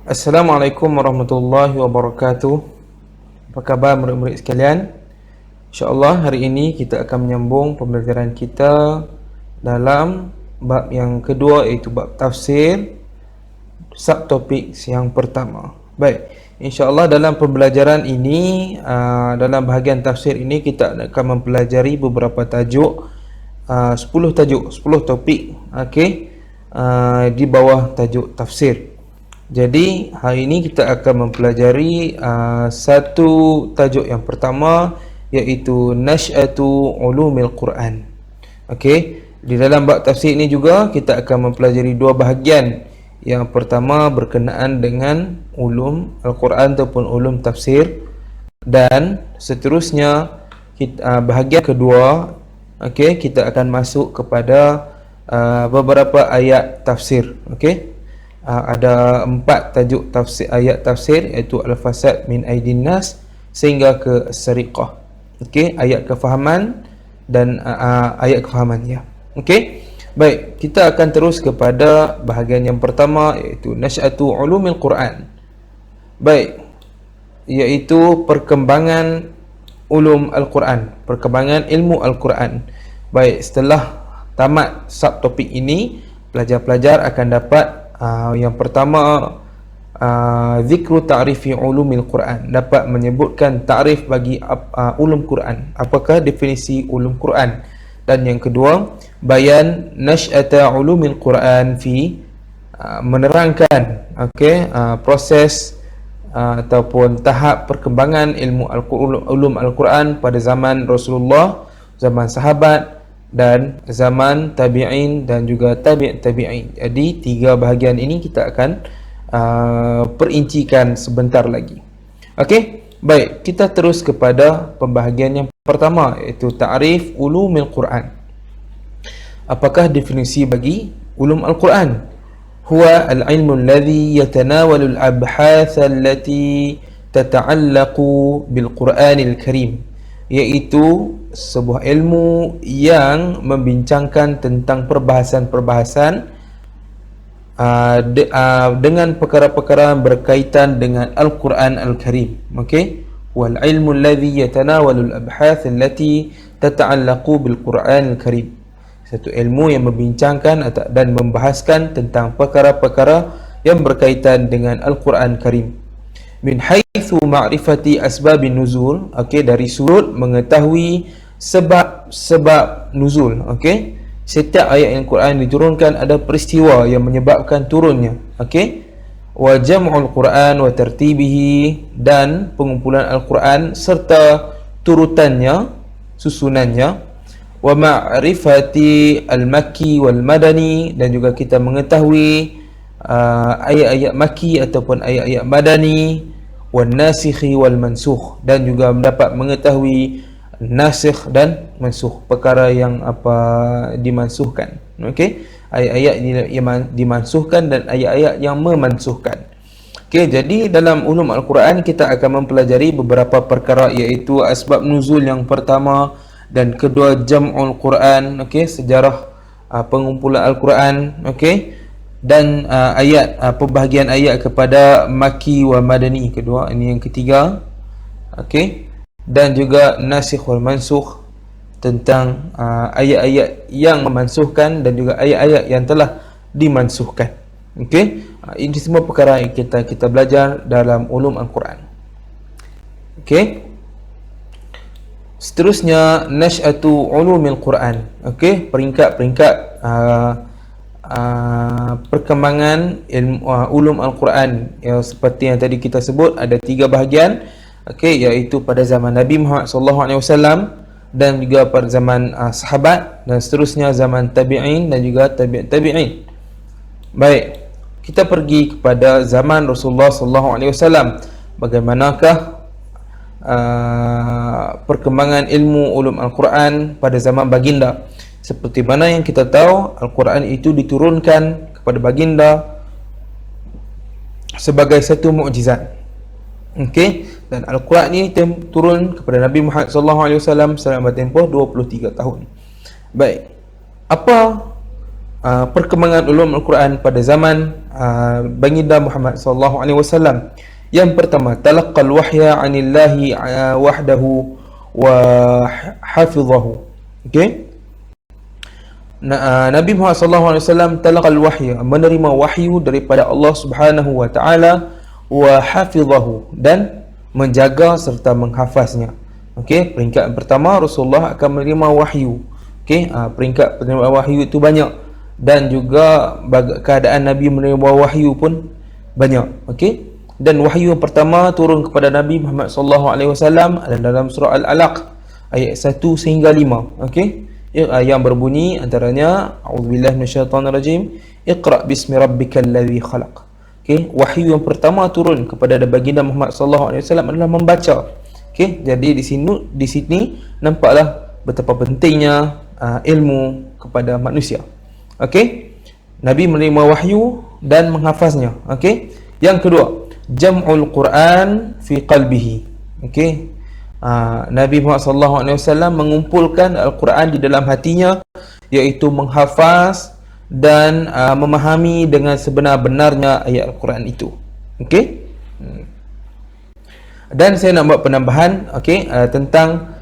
Assalamualaikum warahmatullahi wabarakatuh. Apa khabar murid-murid sekalian? InsyaAllah hari ini kita akan menyambung pembelajaran kita dalam bab yang kedua, iaitu bab tafsir, subtopik yang pertama. Baik, InsyaAllah dalam pembelajaran ini, dalam bahagian tafsir ini kita akan mempelajari beberapa tajuk, 10 tajuk, 10 topik, di bawah tajuk tafsir. Jadi hari ini kita akan mempelajari satu tajuk yang pertama, iaitu Nash'atu Ulumil Quran. Okey, di dalam bab tafsir ini juga kita akan mempelajari dua bahagian. Yang pertama berkenaan dengan ulum Al-Quran ataupun ulum tafsir, dan seterusnya bahagian kedua, kita akan masuk kepada beberapa ayat tafsir. Okey, ada 4 tajuk tafsir, ayat tafsir, iaitu Al-Fasad min Aidin Nas sehingga ke As-Sariqah. Okey, ayat kefahaman dan ayat kefahaman ya. Okey. Baik, kita akan terus kepada bahagian yang pertama, iaitu Nash'atu Ulumil Quran. Baik, iaitu perkembangan ulum Al-Quran, perkembangan ilmu Al-Quran. Baik, setelah tamat subtopik ini, pelajar-pelajar akan dapat yang pertama, zikru ta'rifi ulumil Quran, dapat menyebutkan ta'rif bagi ulum Quran, apakah definisi ulum Quran. Dan yang kedua, bayan nash'ata ulumil Quran fi, menerangkan proses ataupun tahap perkembangan ilmu ulum Al-Quran pada zaman Rasulullah, zaman sahabat, dan zaman tabi'in dan juga tabi'in. Jadi 3 bahagian ini kita akan perincikan sebentar lagi. Okey, baik, kita terus kepada pembahagian yang pertama, iaitu ta'rif ulumil Quran. Apakah definisi bagi ulum Al-Quran? Huwa al-ilmu alladhi yatanawalu al-abhath allati tata'allaqu bil Quranil Karim, iaitu sebuah ilmu yang membincangkan tentang perbahasan-perbahasan dengan perkara-perkara berkaitan dengan Al-Quran Al-Karim. Okey, wal ilmu alladhi yatanawalu al-abhath allati tata'allaqu bil Quran Al-Karim, satu ilmu yang membincangkan dan membahaskan tentang perkara-perkara yang berkaitan dengan Al-Quran Karim. Min haitsu ma'rifati asbabin nuzul, dari sudut mengetahui sebab-sebab nuzul. Setiap ayat Al-Quran diturunkan ada peristiwa yang menyebabkan turunnya. Wa jam'ul Quran wa tartibihi, dan pengumpulan Al-Quran serta turutannya, susunannya. Wa ma'rifati al-makki wal madani, dan juga kita mengetahui ayat-ayat makki ataupun ayat-ayat madani. Wan nasikhi wal mansukh, dan juga dapat mengetahui nasikh dan mansukh, perkara yang dimansuhkan. Ayat-ayat yang dimansuhkan dan ayat-ayat yang memansuhkan. Jadi dalam ulum Al-Quran kita akan mempelajari beberapa perkara, iaitu asbab nuzul yang pertama, dan kedua jam'ul Quran, sejarah pengumpulan Al-Quran, dan ayat, pembahagian ayat kepada Maki wa Madani, kedua, ini yang ketiga. Dan juga nasikh wal mansukh, tentang ayat-ayat yang memansuhkan dan juga ayat-ayat yang telah dimansuhkan. Ini semua perkara yang kita belajar dalam ulum Al-Quran. Seterusnya, Nash'atu Ulumil Quran. Peringkat-peringkat perkembangan ilmu ulum Al-Quran, yang seperti yang tadi kita sebut, ada 3 bahagian, iaitu pada zaman Nabi Muhammad SAW, dan juga pada zaman sahabat, dan seterusnya zaman tabi'in dan juga tabi'in. Baik, kita pergi kepada zaman Rasulullah SAW. Bagaimanakah perkembangan ilmu ulum Al-Quran pada zaman baginda? Seperti mana yang kita tahu, Al-Quran itu diturunkan kepada baginda sebagai satu mukjizat. Dan Al-Quran ini turun kepada Nabi Muhammad SAW selama tempoh 23 tahun. Baik, apa perkembangan ulum Al-Quran pada zaman baginda Muhammad sallallahu alaihi wasallam. Yang pertama, talaqqal wahya 'anillahi wahdahu wa hafizahu. Okey. Nabi Muhammad sallallahu alaihi wasallam talaqqal wahya, menerima wahyu daripada Allah Subhanahu wa taala, wa hafizahu, dan menjaga serta menghafaznya. Okey, peringkat yang pertama, Rasulullah akan menerima wahyu. Okey, peringkat penerima wahyu itu banyak, dan juga keadaan Nabi menerima wahyu pun banyak. Okey, dan wahyu yang pertama turun kepada Nabi Muhammad sallallahu alaihi wasallam dalam surah Al-Alaq ayat 1 sehingga 5. Okey, yang berbunyi antaranya, a'udzubillahi minasyaitonirrajim, iqra bismi rabbikal ladzi khalaq. Okey, wahyu yang pertama turun kepada baginda Muhammad sallallahu alaihi wasallam adalah membaca. Okey, jadi di sini nampaklah betapa pentingnya ilmu kepada manusia. Okey, Nabi menerima wahyu dan menghafaznya. Okey, yang kedua, jam'ul Quran fi qalbihi. Okey, Nabi Muhammad sallallahu alaihi wasallam mengumpulkan Al-Quran di dalam hatinya, iaitu menghafaz dan memahami dengan sebenar-benarnya ayat Al-Quran itu. Okey, dan saya nak buat penambahan, okey, tentang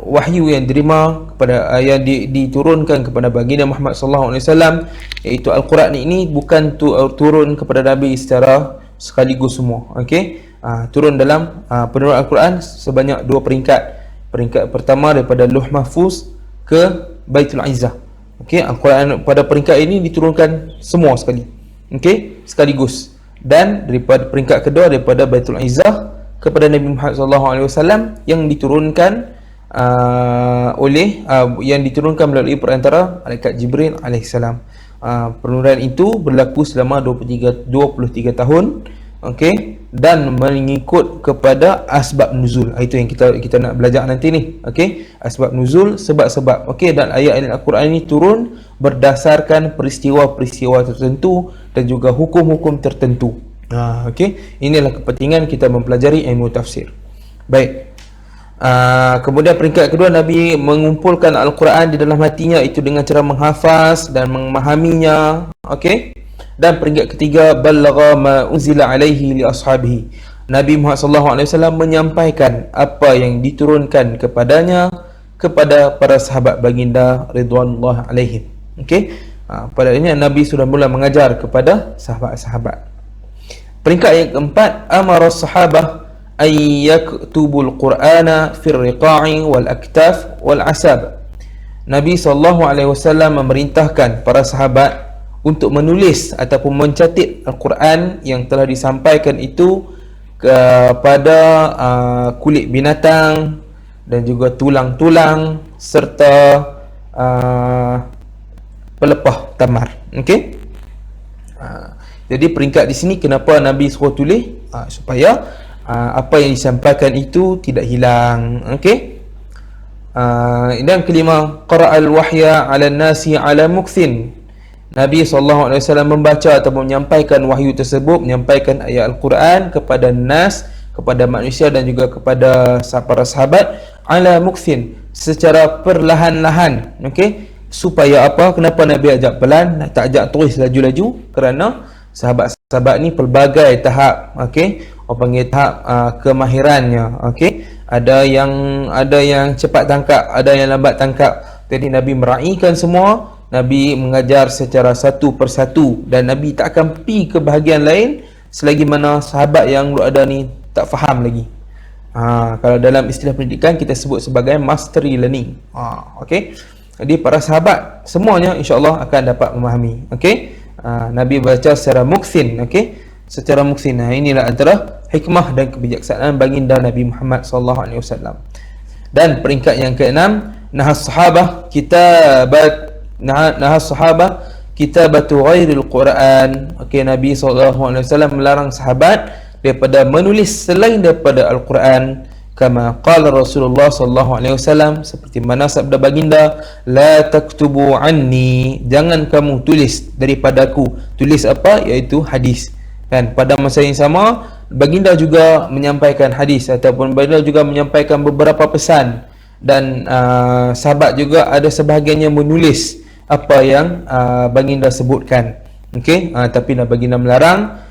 wahyu yang diterima kepada yang diturunkan kepada baginda Muhammad sallallahu alaihi wasallam, iaitu Al-Quran ini bukan turun kepada Nabi secara sekaligus semua. Okey, turun dalam penurunan Al-Quran sebanyak dua peringkat. Peringkat pertama daripada Lauh Mahfuz ke Baitul Izzah. Okey, Al-Quran pada peringkat ini diturunkan semua sekali. Okey, sekaligus. Dan daripada peringkat kedua daripada Baitul Izzah kepada Nabi Muhammad sallallahu alaihi wasallam yang diturunkan yang diturunkan melalui perantara malaikat Jibril alaihissalam. Penurunan itu berlaku selama 23 tahun. Okey, dan mengikut kepada asbab nuzul. Itu yang kita nak belajar nanti ni. Okey, asbab nuzul, sebab-sebab. Okey, dan ayat-ayat Al-Quran ini turun berdasarkan peristiwa-peristiwa tertentu dan juga hukum-hukum tertentu. Okey, inilah kepentingan kita mempelajari ilmu tafsir. Baik. Kemudian peringkat kedua, Nabi mengumpulkan Al-Quran di dalam hatinya, itu dengan cara menghafaz dan memahaminya. Okey, dan peringkat ketiga, ballagha ma unzila alaihi li ashabihi. Nabi Muhammad sallallahu alaihi wasallam menyampaikan apa yang diturunkan kepadanya kepada para sahabat baginda ridwanullah alaihim. Okey, pada ini Nabi sudah mula mengajar kepada sahabat-sahabat. Peringkat yang keempat, amara sahabah ay yaktubul qur'ana fir riqa'i wal aktaf wal asab. Nabi sallallahu alaihi wasallam memerintahkan para sahabat untuk menulis ataupun mencatat Al-Quran yang telah disampaikan itu kepada kulit binatang dan juga tulang-tulang serta pelepah tamar. Okey, jadi peringkat di sini kenapa Nabi suruh tulis, supaya apa yang disampaikan itu tidak hilang. Okey, dan kelima, qara'al wahya 'ala nasi 'ala mukthin. Nabi SAW membaca atau menyampaikan wahyu tersebut, menyampaikan ayat Al-Quran kepada nas, kepada manusia dan juga kepada para sahabat, ala mukthin, secara perlahan-lahan. Okey, supaya apa? Kenapa Nabi ajak pelan, tak ajak terus laju-laju? Kerana sahabat-sahabat ni pelbagai tahap. Okey, orang panggil tahap kemahirannya. Okey, ada yang cepat tangkap, ada yang lambat tangkap. Jadi Nabi meraihkan semua. Nabi mengajar secara satu persatu, dan Nabi tak akan pergi ke bahagian lain selagi mana sahabat yang ada ni tak faham lagi. Kalau dalam istilah pendidikan kita sebut sebagai mastery learning. Okey, jadi para sahabat semuanya insya-Allah akan dapat memahami. Okey, Nabi baca secara mukthin. Okey, secara mukthin. Inilah antara hikmah dan kebijaksanaan baginda Nabi Muhammad sallallahu alaihi wasallam. Dan peringkat yang keenam, nahas sahabah kitabatu ghairil Quran. Okey, Nabi SAW melarang sahabat daripada menulis selain daripada Al-Quran, kama qala Rasulullah SAW, seperti mana sabda baginda, la taktubu anni, jangan kamu tulis daripadaku. Tulis apa? Iaitu hadis. Dan pada masa yang sama, baginda juga menyampaikan hadis, ataupun baginda juga menyampaikan beberapa pesan. Dan sahabat juga ada sebahagiannya menulis apa yang baginda sebutkan. Okey, tapi baginda melarang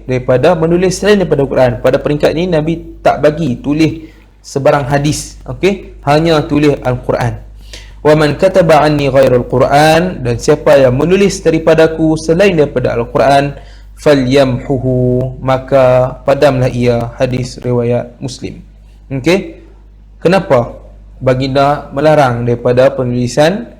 daripada menulis selain daripada Quran. Pada peringkat ini Nabi tak bagi tulis sebarang hadis, hanya tulis Al-Quran. Wa man kataba anni ghairul Quran, dan siapa yang menulis daripadaku selain daripada Al-Quran, falyamhuhu, maka padamlah ia. Hadis riwayat Muslim. Kenapa baginda melarang daripada penulisan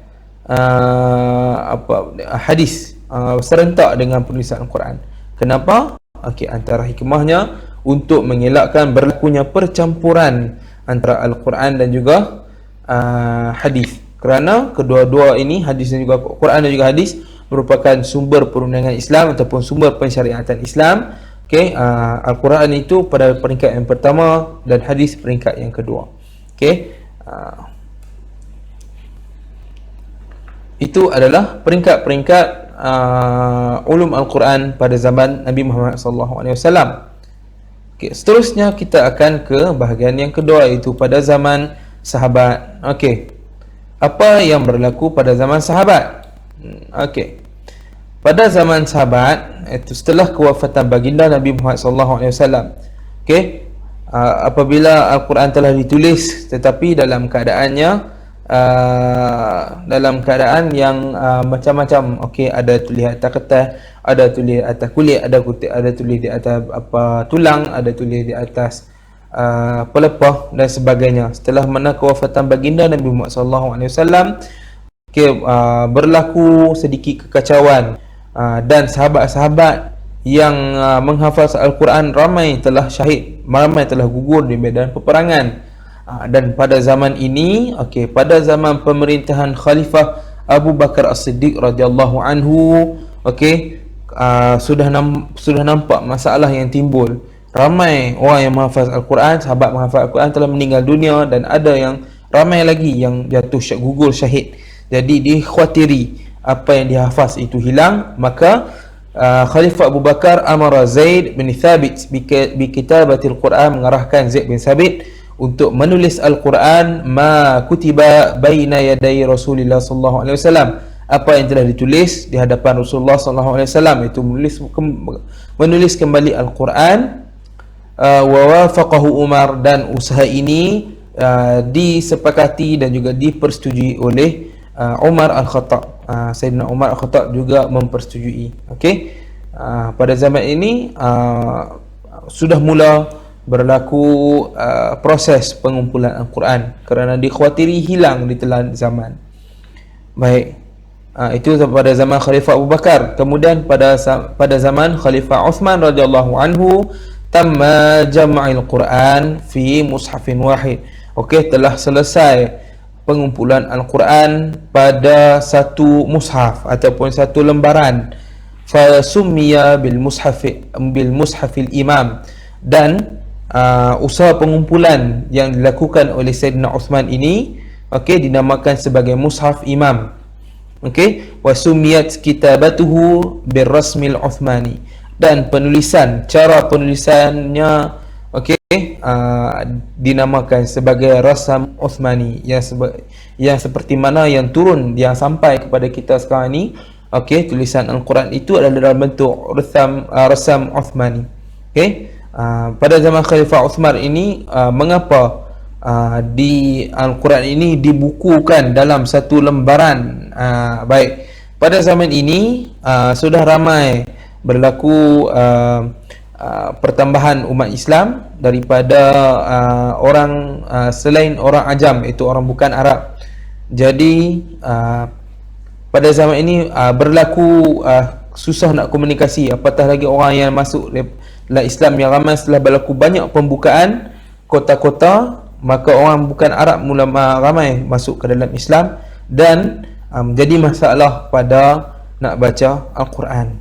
hadis serentak dengan penulisan Al-Quran? Kenapa? Antara hikmahnya untuk mengelakkan berlakunya percampuran antara Al-Quran dan juga hadis. Kerana kedua-dua ini, hadis dan juga Quran dan juga hadis, merupakan sumber perundangan Islam ataupun sumber pensyariatan Islam. Al-Quran itu pada peringkat yang pertama dan hadis peringkat yang kedua. Itu adalah peringkat-peringkat ulum Al-Quran pada zaman Nabi Muhammad SAW. Seterusnya kita akan ke bahagian yang kedua, iaitu pada zaman sahabat. Apa yang berlaku pada zaman sahabat? Pada zaman sahabat, itu setelah kewafatan baginda Nabi Muhammad SAW, apabila Al-Quran telah ditulis tetapi dalam keadaan yang macam-macam. Ada tulis atas kertas, ada tulis atas kulit, ada tulis di atas tulang, ada tulis di atas pelepah dan sebagainya. Setelah mana kewafatan baginda Nabi Muhammad SAW, berlaku sedikit kekacauan, dan sahabat-sahabat yang menghafal Al-Quran ramai telah syahid, ramai telah gugur di medan peperangan. Dan pada zaman ini, pada zaman pemerintahan Khalifah Abu Bakar As-Siddiq radhiyallahu anhu, sudah nampak masalah yang timbul. Ramai orang yang menghafaz Al-Quran, sahabat menghafaz Al-Quran telah meninggal dunia, dan ada yang ramai lagi yang jatuh gugur syahid. Jadi dikhawatiri apa yang dihafaz itu hilang. Maka Khalifah Abu Bakar amara Zaid bin Thabit bi kitabatil Quran, mengarahkan Zaid bin Thabit untuk menulis Al-Quran ma kutiba baina yaday Rasulullah sallallahu alaihi wasallam, apa yang telah ditulis di hadapan Rasulullah sallallahu alaihi wasallam, itu menulis kembali Al-Quran. Wa wafaqahu Umar, dan usaha ini disepakati dan juga dipersetujui oleh Umar Al-Khattab. Sayyidina Umar Al-Khattab juga mempersetujui. Pada zaman ini sudah mula berlaku proses pengumpulan Al-Quran kerana dikhawatiri hilang di telan zaman. Baik, itu pada zaman Khalifah Abu Bakar. Kemudian pada zaman Khalifah Uthman radhiyallahu anhu, tamma jam'il Quran fi mushafin wahid. Telah selesai pengumpulan Al-Quran pada satu mushaf ataupun satu lembaran. Fa summiya bil mushafil imam, dan usaha pengumpulan yang dilakukan oleh Sayyidina Uthman ini dinamakan sebagai mushaf imam. Wa summiyat kitabatuhu bir rasmil Uthmani, dan cara penulisannya dinamakan sebagai rasam Uthmani, yang seperti mana yang turun, yang sampai kepada kita sekarang ni. Tulisan Al-Quran itu adalah dalam bentuk rasam Uthmani. Pada zaman Khalifah Uthman ini, mengapa di Al-Quran ini dibukukan dalam satu lembaran? Baik, pada zaman ini sudah ramai berlaku pertambahan umat Islam daripada orang selain orang ajam, itu orang bukan Arab. Jadi pada zaman ini berlaku susah nak komunikasi, apatah lagi orang yang masuk dalam Islam yang ramai. Setelah berlaku banyak pembukaan kota-kota, maka orang bukan Arab mula ramai masuk ke dalam Islam, dan jadi masalah pada nak baca Al-Quran.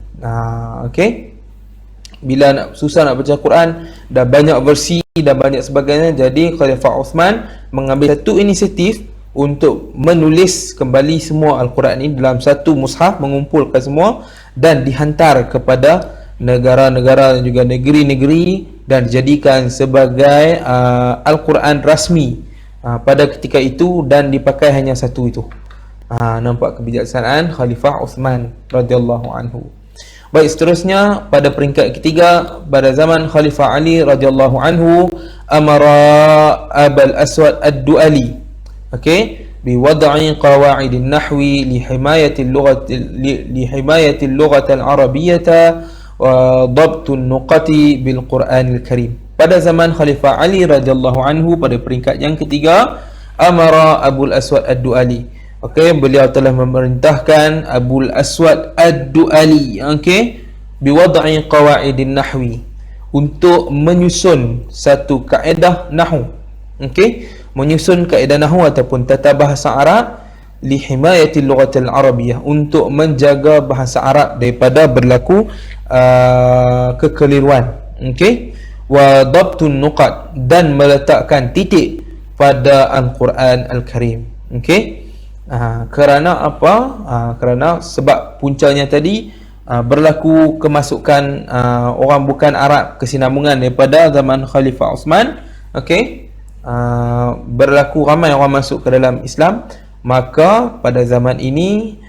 Bila susah nak baca Quran, dah banyak versi dan banyak sebagainya, jadi Khalifah Uthman mengambil satu inisiatif untuk menulis kembali semua Al-Quran ini dalam satu mushaf, mengumpulkan semua dan dihantar kepada negara-negara dan juga negeri-negeri, dan dijadikan sebagai Al-Quran rasmi pada ketika itu, dan dipakai hanya satu itu. Nampak kebijaksanaan Khalifah Uthman radhiyallahu anhu. Baik, seterusnya pada peringkat ketiga, pada zaman Khalifah Ali radhiyallahu anhu, amara Abul Aswad Ad-Du'ali, okey, biwad'i qawaid an-nahwi lihimayati al-lughah al-arabiyyah wa dhabt an-nuqati bil Quran al-Karim. Pada zaman Khalifah Ali radhiyallahu anhu, pada peringkat yang ketiga, amara Abul Aswad Ad-Du'ali, okey, beliau telah memerintahkan Abul Aswad Ad-Du'ali, okey, biwad'i qawaidin nahwi, untuk menyusun satu kaedah nahwu, okey, menyusun kaedah nahwu ataupun tata bahasa Arab li himayatil lughatil arabiyyah, untuk menjaga bahasa Arab daripada berlaku kekeliruan, okey, wa dhabtun nuqat, dan meletakkan titik pada Al-Quran Al-Karim, okey. Kerana apa? Kerana sebab puncanya tadi berlaku kemasukan orang bukan Arab, kesinambungan daripada zaman Khalifah Uthman, okey. Berlaku ramai orang masuk ke dalam Islam, maka pada zaman ini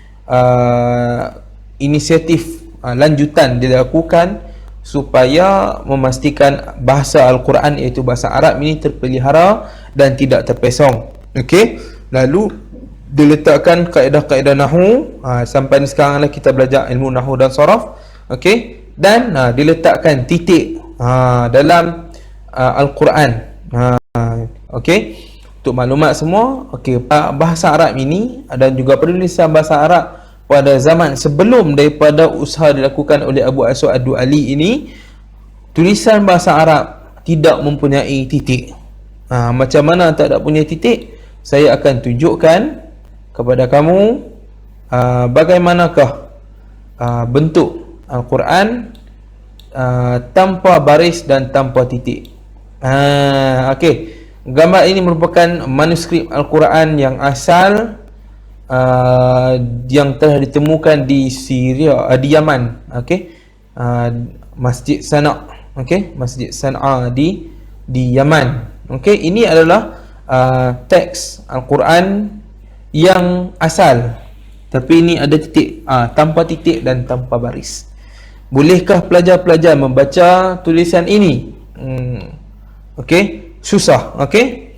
inisiatif lanjutan dilakukan supaya memastikan bahasa Al-Quran iaitu bahasa Arab ini terpelihara dan tidak terpesong, okey. Lalu diletakkan kaedah-kaedah nahwu, sampai sekarang lah kita belajar ilmu nahwu dan saraf, okey, dan diletakkan titik dalam Al-Quran, okey. Untuk maklumat semua, okey, bahasa Arab ini dan juga penulisan bahasa Arab pada zaman sebelum daripada usaha dilakukan oleh Abu Aswad Ad-Du'ali ini, tulisan bahasa Arab tidak mempunyai titik. Macam mana tak ada punya titik? Saya akan tunjukkan kepada kamu bagaimanakah bentuk Al-Quran tanpa baris dan tanpa titik. Okey, gambar ini merupakan manuskrip Al-Quran yang asal yang telah ditemukan di Syria, di Yaman, okey, Masjid Sana', okey, Masjid Sana'a di Yaman, okey. Ini adalah teks Al-Quran yang asal, tapi ini ada titik, tanpa titik dan tanpa baris. Bolehkah pelajar-pelajar membaca tulisan ini? Okey, susah, okey.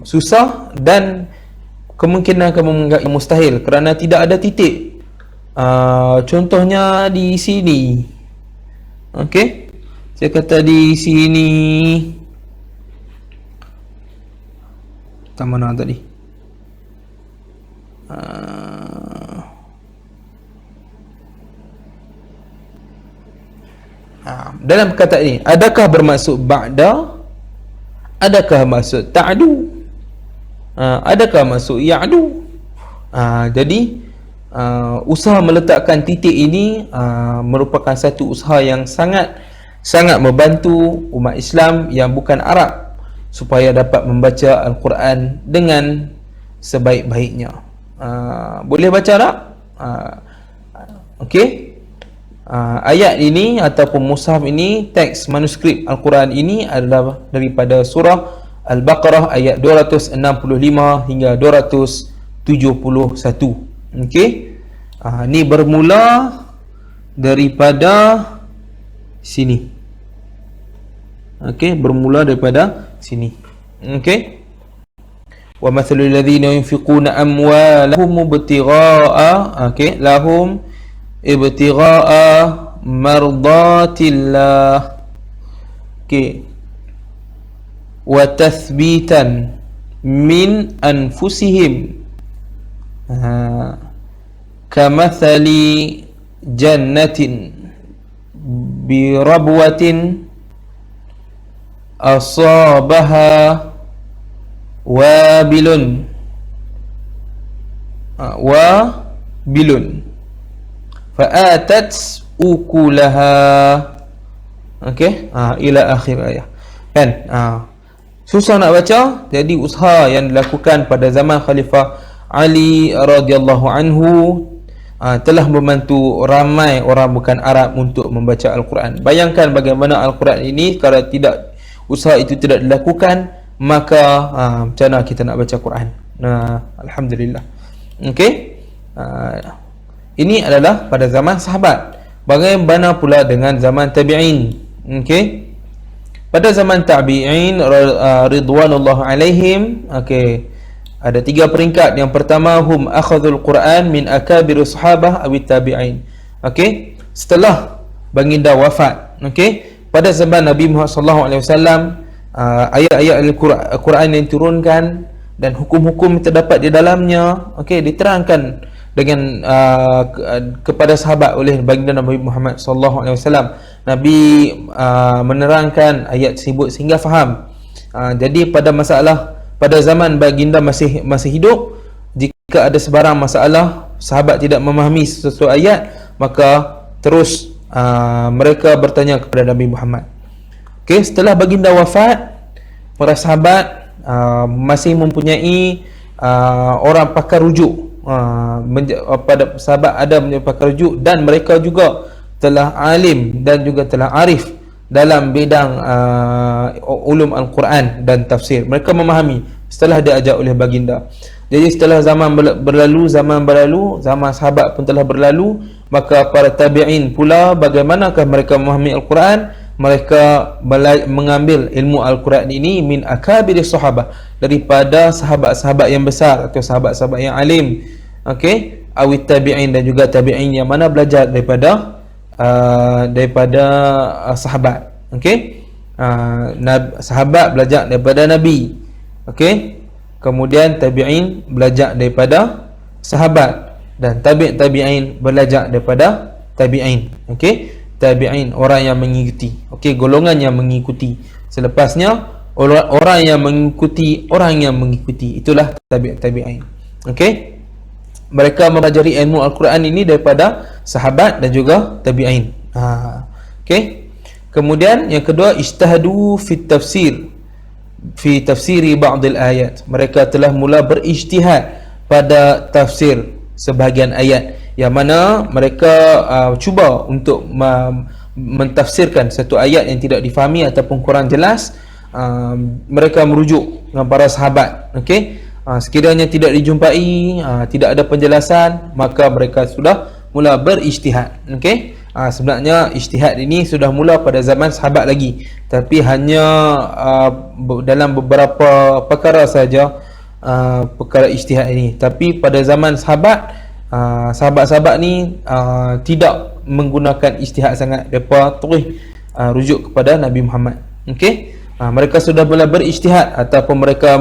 Susah dan kemungkinan kamu menganggap mustahil kerana tidak ada titik. Contohnya di sini, okey, saya kata di sini, mana tadi? Dalam kata ini, adakah bermaksud ba'da? Adakah maksud ta'du? Adakah maksud ya'du? Jadi usaha meletakkan titik ini merupakan satu usaha yang sangat membantu umat Islam yang bukan Arab supaya dapat membaca Al-Quran dengan sebaik-baiknya. Boleh baca tak? Okey. Ayat ini ataupun mushaf ini, teks manuskrip Al-Quran ini adalah daripada surah Al-Baqarah ayat 265 hingga 271. Okey. Ini bermula daripada sini. Okey, bermula daripada sini. Okey. Wa mathalul ladzina yunfiquna amwalahum ibtigha'a, okey, lahum ibtigha'a mardatillah, okey, wa tathbitan min anfusihim, kamathali jannatin bi rabwatin asabaha wabilun fa'atat ukulaha, okey, ila akhir ayat kan. Susah nak baca, jadi usaha yang dilakukan pada zaman Khalifah Ali radhiyallahu anhu telah membantu ramai orang bukan Arab untuk membaca Al-Quran. Bayangkan bagaimana Al-Quran ini kalau tidak, usaha itu tidak dilakukan, maka macam mana kita nak baca Quran? Alhamdulillah. Okey. Ini adalah pada zaman sahabat. Bagaimana pula dengan zaman tabi'in? Okey. Pada zaman tabi'in ridwanullah alaihim, okey, ada 3 peringkat. Yang pertama, hum akhadhul Quran min akabir sahabah awit tabi'in. Okey, setelah baginda wafat, okey, pada zaman Nabi Muhammad sallallahu alaihi wasallam, ayat-ayat Al-Quran yang diturunkan dan hukum-hukum yang terdapat di dalamnya, okey, diterangkan dengan kepada sahabat oleh baginda Nabi Muhammad sallallahu alaihi wasallam. Nabi menerangkan ayat tersebut sehingga faham. Jadi pada zaman baginda masih hidup, jika ada sebarang masalah sahabat tidak memahami sesuatu ayat, maka terus mereka bertanya kepada Nabi Muhammad. Okey, setelah baginda wafat, para sahabat masih mempunyai orang pakar rujuk. Pada sahabat ada pakar rujuk, dan mereka juga telah alim dan juga telah arif dalam bidang ulum Al-Quran dan tafsir. Mereka memahami setelah diajak oleh baginda. Jadi setelah zaman berlalu, zaman sahabat pun telah berlalu, maka para tabi'in pula bagaimanakah mereka memahami Al-Quran? Mereka mengambil ilmu Al-Quran ini min akabiri sahabah, daripada sahabat-sahabat yang besar atau sahabat-sahabat yang alim. Okey, awit tabi'in, dan juga tabi'in yang mana belajar daripada sahabat. Okey, sahabat belajar daripada Nabi. Okey, kemudian tabi'in belajar daripada sahabat, dan tabi'in belajar daripada tabi'in. Okey, tabi'in orang yang mengikuti. Okey, golongan yang mengikuti. Selepasnya orang yang mengikuti orang yang mengikuti, itulah tabi'in. Okey, mereka mempelajari ilmu Al-Quran ini daripada sahabat dan juga tabi'in. Okey. Kemudian yang kedua, ijtihadu fi tafsiri ba'd al-ayat. Mereka telah mula berijtihad pada tafsir sebahagian ayat, yang mana mereka cuba untuk mentafsirkan satu ayat yang tidak difahami ataupun kurang jelas. Mereka merujuk dengan para sahabat. Okey. Sekiranya tidak dijumpai, tidak ada penjelasan, maka mereka sudah mula berijtihad. Okey. Sebenarnya ijtihad ini sudah mula pada zaman sahabat lagi, tapi hanya dalam beberapa perkara saja perkara ijtihad ini. Tapi pada zaman sahabat-sahabat ni tidak menggunakan ijtihad sangat. Mereka terus rujuk kepada Nabi Muhammad. Okey. Mereka sudah mula berijtihad ataupun mereka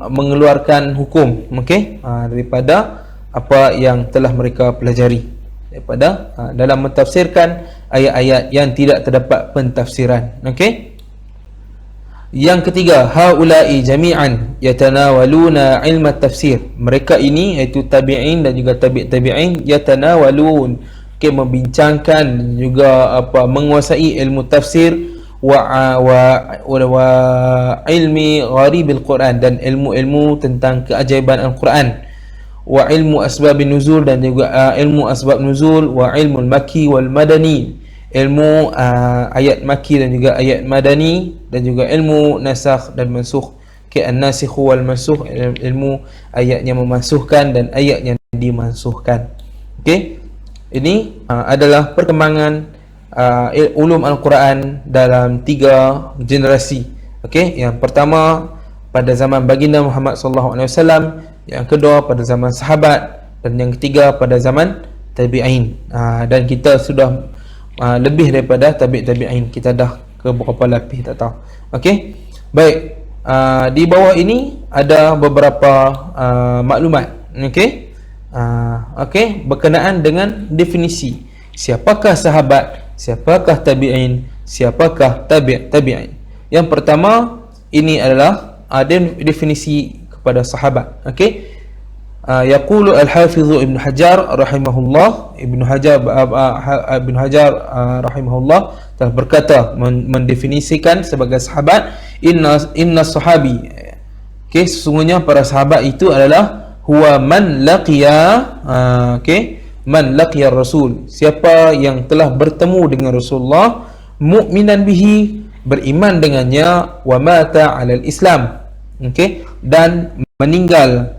mengeluarkan hukum, okey, daripada apa yang telah mereka pelajari, daripada dalam mentafsirkan ayat-ayat yang tidak terdapat pentafsiran. Okey. Yang ketiga, haula'i jami'an yatanawaluna ilmu tafsir. Mereka ini, iaitu tabi'in dan juga tabi'in, yatanawalun, okey, membincangkan juga menguasai ilmu tafsir wa ilmi gharibil Quran, dan ilmu-ilmu tentang keajaiban Al-Quran, wa ilmu asbabin nuzul, dan juga ilmu asbab nuzul, wa ilmu al-makki wal madani, ilmu ayat makki dan juga ayat madani, dan juga ilmu nasakh dan mansukh. Okay, an-nasikh wal mansukh, ilmu ayat yang memansuhkan dan ayat yang dimansuhkan. Okey, ini adalah perkembangan ulum Al-Quran dalam 3 generasi. Okey, yang pertama pada zaman baginda Muhammad sallallahu alaihi wasallam, yang kedua pada zaman sahabat, dan yang ketiga pada zaman tabi'in. Dan kita sudah lebih daripada tabi'in. Kita dah ke berapa lapis tak tahu. Okey. Baik. Di bawah ini ada beberapa maklumat. Okey. Okey, berkenaan dengan definisi siapakah sahabat, siapakah tabi'in, siapakah tabi'in. Yang pertama, ini adalah definisi kepada sahabat. Okey. Yaqulu al-Hafiz Ibn Hajar rahimahullah, Ibn Hajar rahimahullah telah berkata, mendefinisikan sebagai sahabat, inna sahabi, okey, sesungguhnya para sahabat itu adalah huwa man laqiya, okey, man laqiya Rasul, siapa yang telah bertemu dengan Rasulullah, mu'minan bihi, beriman dengannya, wa mata 'alal Islam, okey, dan meninggal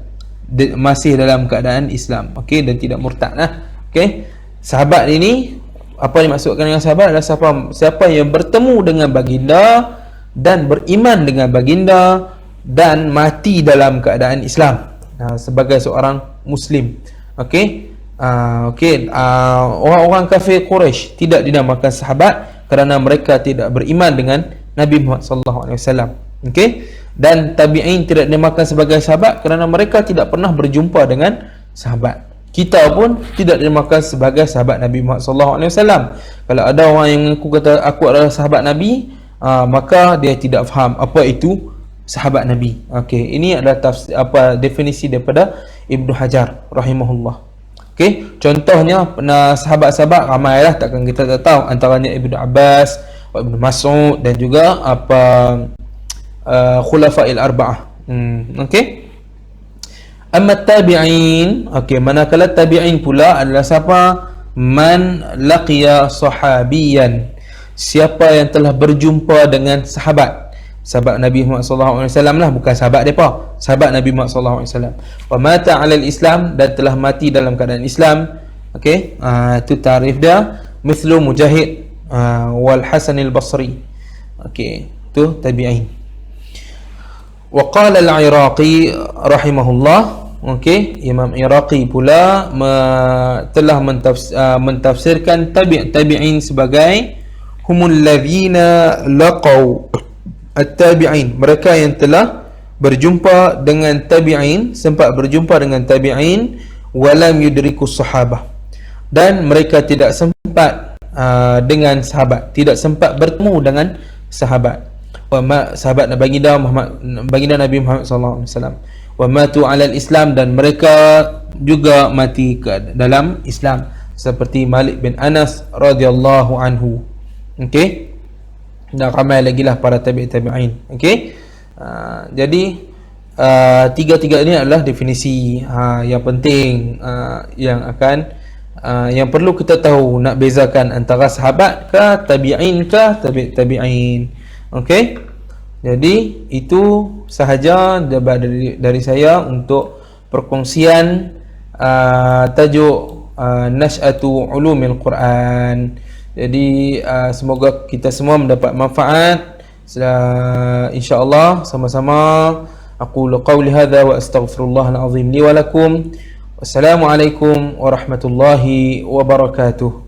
masih dalam keadaan Islam, okey, dan tidak murtad lah. Okey, sahabat ini, apa yang dimaksudkan dengan sahabat adalah siapa yang bertemu dengan baginda dan beriman dengan baginda dan mati dalam keadaan Islam, sebagai seorang muslim. Okey. Orang-orang kafir Quraisy tidak dinamakan sahabat kerana mereka tidak beriman dengan Nabi Muhammad sallallahu alaihi wasallam. Okey. Dan tabi'in tidak dinamakan sebagai sahabat kerana mereka tidak pernah berjumpa dengan sahabat. Kita pun tidak dinamakan sebagai sahabat Nabi Muhammad sallallahu alaihi wasallam. Kalau ada orang yang mengaku kata aku adalah sahabat Nabi, maka dia tidak faham apa itu sahabat Nabi. Okey, ini adalah definisi daripada Ibnu Hajar rahimahullah. Okey, contohnya sahabat-sahabat ramailah, takkan kita tak tahu, antaranya Ibnu Abbas, Ibnu Mas'ud dan juga Khulafa'il Arba'ah. Okey. Amma tabi'in, okey, manakala tabi'in pula adalah siapa? Man laqiya sahabiyan, siapa yang telah berjumpa dengan sahabat Nabi Muhammad sallallahu alaihi wasallam lah, bukan sahabat depa, sahabat Nabi Muhammad sallallahu alaihi wasallam. Wa mata 'ala al-Islam, dan telah mati dalam keadaan Islam. Okey, itu tarif dia. Mithlu Mujahid wal Hasan al-Basri. Okey, itu tabi'in. Wa qala al-Iraqi rahimahullah, okey, Imam Iraqi pula telah mentafsirkan tabi'in sebagai humul ladzina laqaw at-tabi'in, mereka yang telah berjumpa dengan tabi'in, sempat berjumpa dengan tabi'in, walam yudrikus sahabah, dan mereka tidak sempat dengan sahabat, tidak sempat bertemu dengan sahabat. Sahabat baginda Nabi Muhammad sallallahu alaihi wasallam. Wa matu 'ala al-Islam, dan mereka juga mati ke dalam Islam, seperti Malik bin Anas radhiyallahu anhu. Okey, dan ramai lagi lah para tabi'in. Okey, jadi tiga-tiga ini adalah definisi yang penting, yang perlu kita tahu, nak bezakan antara sahabat ke tabi'in ke tabi'in. Okey, jadi itu sahaja dari saya untuk perkongsian tajuk Nash'atu Ulumil Quran. Jadi semoga kita semua mendapat manfaat, insya-Allah sama-sama. Aqulu qawli hadza wa astaghfirullahal azim li wa lakum. Wassalamualaikum warahmatullahi wabarakatuh.